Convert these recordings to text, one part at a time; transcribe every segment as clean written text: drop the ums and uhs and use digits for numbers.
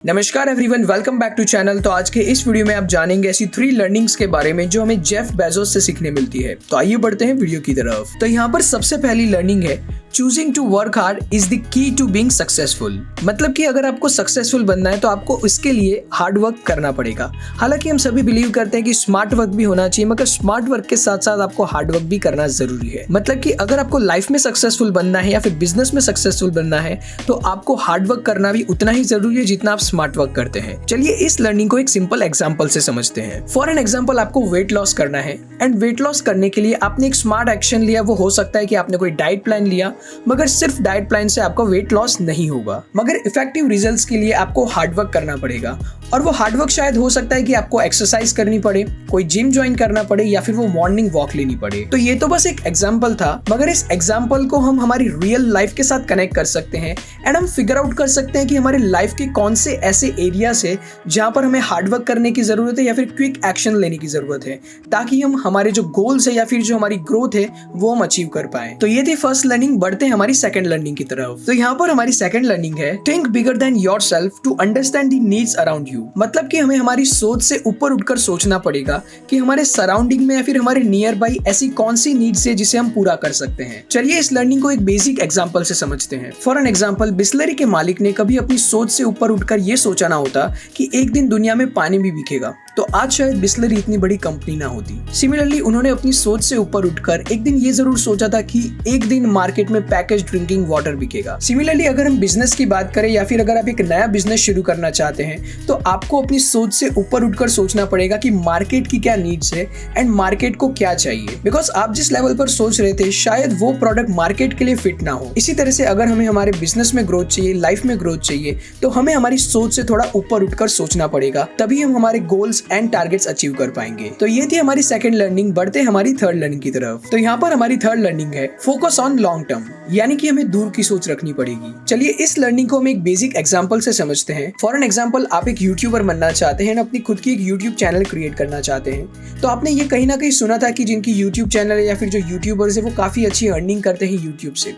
नमस्कार everyone, welcome back to channel. तो आज के इस वीडियो में आप जानेंगे ऐसी 3 लर्निंग्स के बारे में जो हमें जेफ बेजोस से सीखने मिलती है। तो आइए बढ़ते हैं वीडियो की तरफ। तो यहाँ पर सबसे पहली लर्निंग है, choosing to work hard is the key to being successful. मतलब कि अगर आपको सक्सेसफुल बनना है तो आपको उसके लिए हार्ड वर्क करना पड़ेगा। हालांकि हम सभी बिलीव करते हैं कि स्मार्ट वर्क भी होना चाहिए, मगर स्मार्ट वर्क के साथ साथ आपको हार्ड वर्क भी करना जरूरी है। मतलब कि अगर आपको लाइफ में सक्सेसफुल बनना है या फिर बिजनेस में सक्सेसफुल बनना है तो आपको हार्ड वर्क करना भी उतना ही जरूरी है जितना आप स्मार्ट वर्क करते हैं। चलिए इस लर्निंग को एक सिंपल एग्जांपल से समझते हैं। फॉर एन एग्जांपल, आपको वेट लॉस करना है एंड वेट लॉस करने के लिए आपने एक स्मार्ट एक्शन लिया। वो हो सकता है कि आपने कोई डाइट प्लान लिया, मगर सिर्फ डाइट प्लान से आपका वेट लॉस नहीं होगा, मगर इफेक्टिव रिजल्ट्स के लिए आपको हार्ड वर्क करना पड़ेगा। और वो हार्ड वर्क शायद हो सकता है कि आपको एक्सरसाइज करनी पड़े, कोई जिम ज्वाइन करना पड़े या फिर वो मॉर्निंग वॉक लेनी पड़े। तो ये तो बस एक एग्जांपल था, मगर इस एग्जांपल को हम हमारी रियल लाइफ के साथ कनेक्ट कर सकते हैं एंड हम फिगर आउट कर सकते हैं कि हमारे लाइफ के कौन से ऐसे एरियाज है जहां पर हमें हार्ड वर्क करने की जरूरत है या फिर क्विक एक्शन लेने की जरूरत है, ताकि हम हमारे जो गोल्स है या फिर जो हमारी ग्रोथ है वो हम अचीव कर पाए। तो ये थी फर्स्ट लर्निंग। बढ़ते हैं हमारी सेकंड लर्निंग की तरफ। तो यहाँ पर हमारी सेकंड लर्निंग है, think bigger than yourself to understand the needs around you. मतलब कि हमें हमारी सोच से ऊपर उठकर सोचना पड़ेगा कि हमारे सराउंडिंग में या फिर हमारे नियर बाई ऐसी कौन सी नीड्स है जिसे हम पूरा कर सकते हैं। चलिए इस लर्निंग को एक बेसिक एग्जांपल से समझते हैं। फॉर एन एग्जांपल, बिस्लरी के मालिक ने कभी अपनी सोच से ऊपर उठकर ये सोचा ना होता कि एक दिन दुनिया में पानी भी बिकेगा, तो आज शायद बिस्लरी इतनी बड़ी कंपनी ना होती। सिमिलरली उन्होंने अपनी सोच से ऊपर उठकर एक दिन ये जरूर सोचा था कि एक दिन मार्केट में पैकेज ड्रिंकिंग वाटर बिकेगा। सिमिलरली अगर हम बिजनेस की बात करें या फिर अगर आप एक नया बिजनेस शुरू करना चाहते हैं तो आपको अपनी सोच से ऊपर उठकर सोचना पड़ेगा कि मार्केट की क्या नीड्स है एंड मार्केट को क्या चाहिए। बिकॉज आप जिस लेवल पर सोच रहे थे शायद वो प्रोडक्ट मार्केट के लिए फिट ना हो। इसी तरह से अगर हमें हमारे बिजनेस में ग्रोथ चाहिए, लाइफ में ग्रोथ चाहिए, तो हमें हमारी सोच से थोड़ा ऊपर उठकर सोचना पड़ेगा, तभी हम हमारे गोल्स एंड टारगेट्स अचीव कर पाएंगे। तो ये थी हमारी सेकंड लर्निंग। बढ़ते हैं हमारी थर्ड लर्निंग की तरफ। तो यहाँ पर हमारी थर्ड लर्निंग है, फोकस ऑन लॉन्ग टर्म, यानी कि हमें दूर की सोच रखनी पड़ेगी। चलिए इस लर्निंग को हम एक बेसिक एग्जांपल से समझते हैं। फॉर एन एग्जांपल, आप एक यूट्यूबर बनना चाहते हैं, अपनी खुद की एक यूट्यूब चैनल क्रिएट करना चाहते हैं। तो आपने ये कहीं ना कहीं सुना था कि जिनकी यूट्यूब चैनल है या फिर जो यूट्यूबर्स है वो काफी अच्छी अर्निंग करते हैं यूट्यूब से।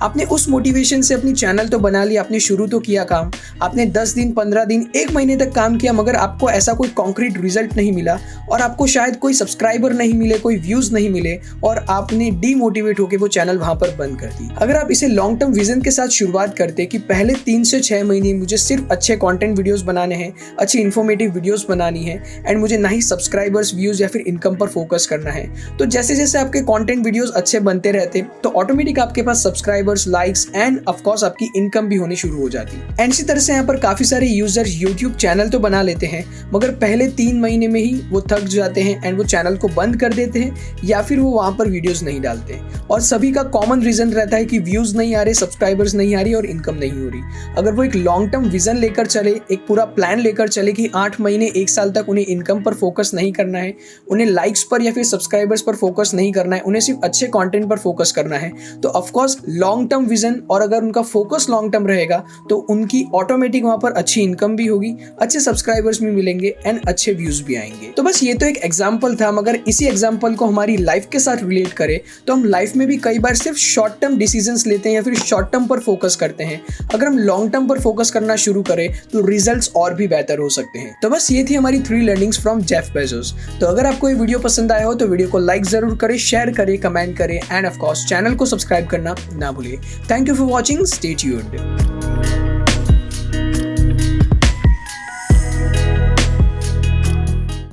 आपने उस मोटिवेशन से अपनी चैनल तो बना लिया, आपने शुरू तो किया काम, आपने 10 दिन, 15 दिन, 1 महीने तक काम किया, मगर आपको ऐसा कोई कॉन्क्रीट रिजल्ट नहीं मिला और आपको शायद कोई सब्सक्राइबर नहीं मिले, कोई व्यूज नहीं मिले और आपने डीमोटिवेट होकर वो चैनल वहां पर बंद कर दी। अगर आप इसे लॉन्ग टर्म विजन के साथ शुरुआत करते कि पहले 3 से 6 महीने मुझे सिर्फ अच्छे कंटेंट वीडियोस बनाने हैं, अच्छी इन्फॉर्मेटिव वीडियोस बनानी है एंड मुझे ना ही सब्सक्राइबर्स, व्यूज या फिर इनकम पर फोकस करना है, तो जैसे जैसे आपके कंटेंट वीडियोस अच्छे बनते रहते तो ऑटोमेटिक आपके पास subscribers, likes and of course आपकी इनकम भी होनी शुरू हो जाती। एंड इसी तरह से यहाँ पर काफी सारे यूजर्स यूट्यूब चैनल तो बना लेते हैं, मगर पहले 3 महीने में ही वो थक जाते हैं एंड वो चैनल को बंद कर देते हैं या फिर वो वहां पर वीडियोस नहीं डालते। और सभी का कॉमन रीजन रहता है कि व्यूज नहीं आ रहे, सब्सक्राइबर्स नहीं आ रही और इनकम नहीं हो रही। अगर वो एक लॉन्ग टर्म विजन लेकर चले, एक पूरा प्लान लेकर चले कि 8 महीने, 1 साल तक उन्हें इनकम पर फोकस नहीं करना है, उन्हें लाइक्स पर या फिर सब्सक्राइबर्स पर फोकस नहीं करना है, उन्हें सिर्फ अच्छे कंटेंट पर फोकस करना है, तो ऑफकोर्स लॉन्ग टर्म विजन और अगर उनका फोकस लॉन्ग टर्म रहेगा तो उनकी ऑटोमेटिक वहां पर अच्छी इनकम भी होगी, अच्छे सब्सक्राइबर्स भी मिलेंगे एंड अच्छे व्यूज भी आएंगे। तो बस ये तो एक एग्जांपल था, मगर इसी एग्जांपल को हमारी लाइफ के साथ रिलेट करें तो हम लाइफ में भी कई बार सिर्फ शॉर्ट टर्म डिसीजंस लेते हैं या फिर शॉर्ट टर्म पर फोकस करते हैं। अगर हम लॉन्ग टर्म पर फोकस करना शुरू करें तो रिजल्ट्स और भी बेहतर हो सकते हैं। तो बस ये थी हमारी 3 लर्निंग्स फ्रॉम जेफ बेजोस। तो अगर आपको ये वीडियो पसंद आया हो तो वीडियो को लाइक जरूर करें, शेयर करें, कमेंट करें एंड ऑफ कोर्स चैनल को सब्सक्राइब करना ना भूलिए। Thank you for watching, stay tuned.